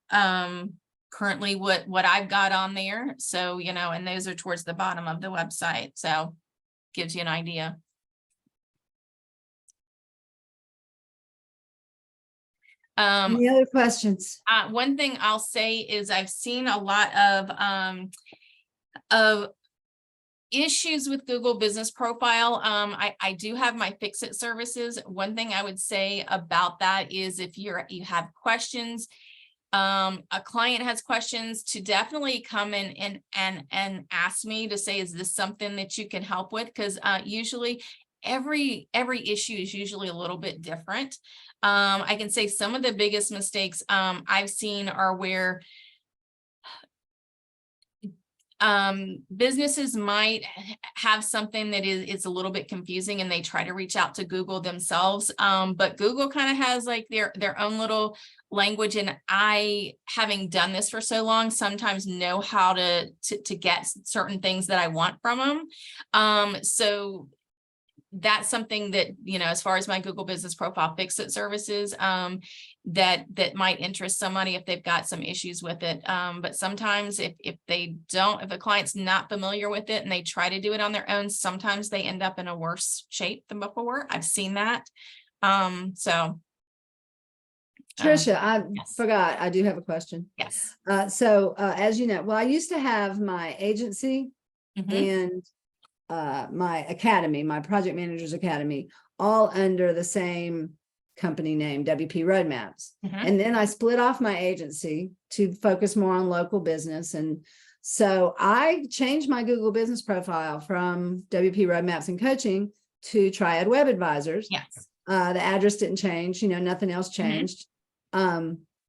B: currently what I've got on there. So, you know, and those are towards the bottom of the website. So gives you an idea.
E: Any other questions?
B: One thing I'll say is I've seen a lot of issues with Google Business Profile. I do have my fix-it services. One thing I would say about that is if you have questions, a client has questions, to definitely come in and ask me to say, is this something that you can help with? Because usually every issue is usually a little bit different. I can say some of the biggest mistakes I've seen are where businesses might have something that is a little bit confusing and they try to reach out to Google themselves. But Google kind of has like their own little language. And I, having done this for so long, sometimes know how to get certain things that I want from them. So that's something that, you know, as far as my Google Business Profile fix-it services, that might interest somebody if they've got some issues with it. But sometimes if a client's not familiar with it and they try to do it on their own, sometimes they end up in a worse shape than before. I've seen that.
E: Tricia, I
B: yes.
E: forgot, I do have a question.
B: Yes.
E: So as you know, well, I used to have my agency and my academy, my project managers academy, all under the same company name, WP Roadmaps. And then I split off my agency to focus more on local business. And so I changed my Google business profile from WP Roadmaps and Coaching to Triad Web Advisors.
B: Yes.
E: The address didn't change, you know, nothing else changed.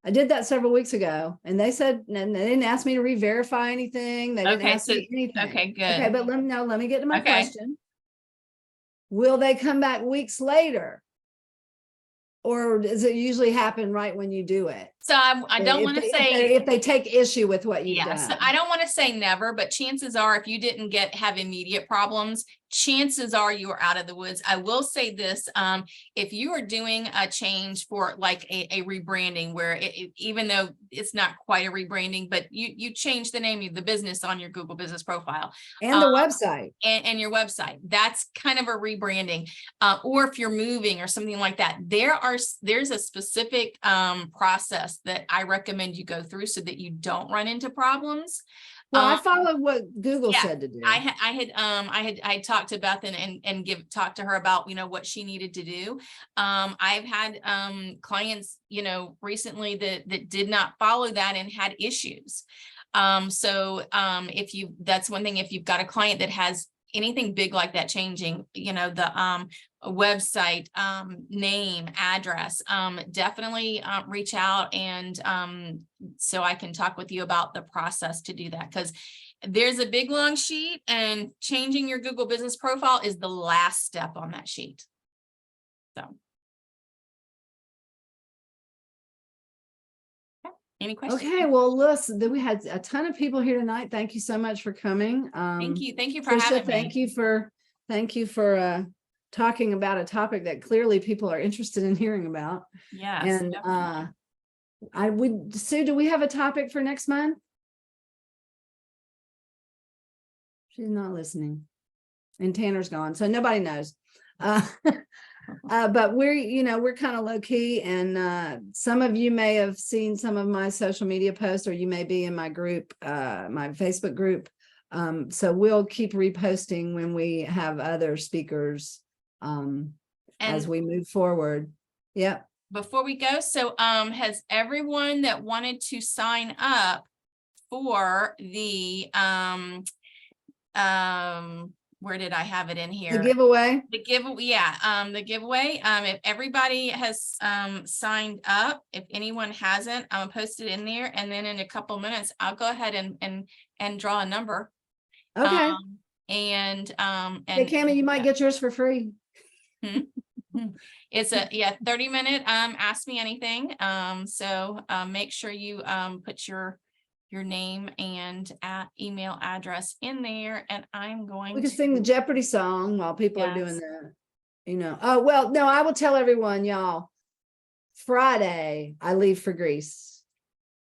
E: I did that several weeks ago, and they said, and they didn't ask me to re-verify anything. They didn't ask me anything.
B: Okay, good.
E: Okay, but let me get to my question. Will they come back weeks later? Or does it usually happen right when you do it?
B: So I don't want to say
E: if they take issue with what you've done.
B: So I don't want to say never, but chances are if you didn't have immediate problems, chances are you are out of the woods. I will say this, if you are doing a change for like a rebranding where even though it's not quite a rebranding, but you change the name of the business on your Google Business Profile.
E: And the website.
B: And your website, that's kind of a rebranding. Or if you're moving or something like that, there's a specific process that I recommend you go through so that you don't run into problems.
E: Well, I
B: Um,
E: followed what Google
B: yeah,
E: said to do.
B: I talked to Beth and talked to her about, what she needed to do. I've had clients, recently that did not follow that and had issues. That's one thing, if you've got a client that has anything big like that changing, the website, name, address, definitely reach out, and so I can talk with you about the process to do that, because there's a big long sheet, and changing your Google business profile is the last step on that sheet. So. Any questions?
E: Okay, well, listen, we had a ton of people here tonight. Thank you so much for coming.
B: Thank you for
E: Tricia,
B: having
E: thank
B: me.
E: you for talking about a topic that clearly people are interested in hearing about.
B: Yes,
E: And
B: definitely.
E: Sue, do we have a topic for next month? She's not listening. And Tanner's gone, so nobody knows. But we're kind of low key, and some of you may have seen some of my social media posts, or you may be in my group, my Facebook group. So we'll keep reposting when we have other speakers as we move forward. Yep.
B: Before we go, so has everyone that wanted to sign up for the where did I have it in here?
E: The giveaway.
B: The giveaway, yeah, the giveaway. If everybody has signed up, if anyone hasn't, I'm gonna post it in there, and then in a couple minutes, I'll go ahead and draw a number.
E: Okay.
B: Hey,
E: Cammie, you might get yours for free.
B: It's a 30-minute ask me anything. So make sure you put your name and email address in there, and I'm going
E: We can
B: to
E: sing the Jeopardy song while people are doing that. Oh, well, no, I will tell everyone, y'all. Friday, I leave for Greece.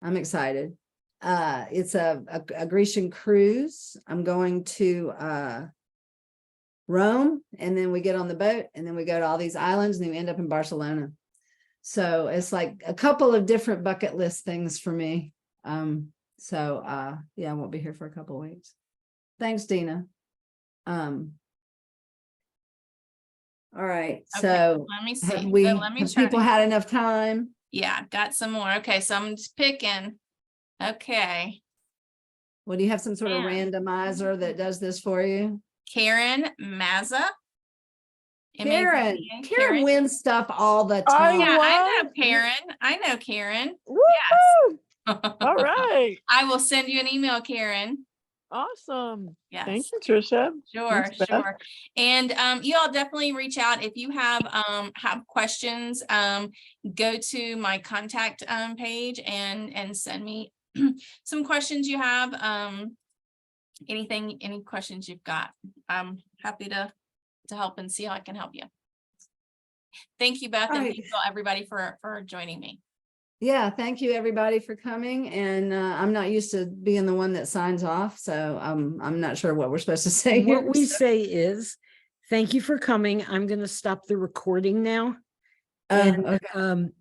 E: I'm excited. It's a Grecian cruise. I'm going to Rome, and then we get on the boat, and then we go to all these islands, and then we end up in Barcelona. So it's like a couple of different bucket list things for me. I won't be here for a couple of weeks. Thanks, Dina. All right.
B: Okay,
E: so
B: let me see.
E: have people had enough time?
B: Yeah, got some more. Okay, so I'm just picking. Okay.
E: Well, do you have some sort of randomizer that does this for you?
B: Karen Mazza.
E: Karen wins stuff all the time.
B: Yeah, I know Karen. I know Karen.
G: Woo!
B: Yes.
G: All right.
B: I will send you an email, Karen.
G: Awesome.
B: Yes.
G: Thank you, Tricia.
B: Sure,
G: Thanks, Beth.
B: sure. And you all definitely reach out if you have questions. Go to my contact page and send me some questions you have. Any questions you've got. I'm happy to help and see how I can help you. Thank you, Beth, and thank you everybody for joining me.
E: Yeah, thank you everybody for coming. And I'm not used to being the one that signs off, so I'm not sure what we're supposed to say.
A: What we say is, thank you for coming. I'm going to stop the recording now. And
E: okay.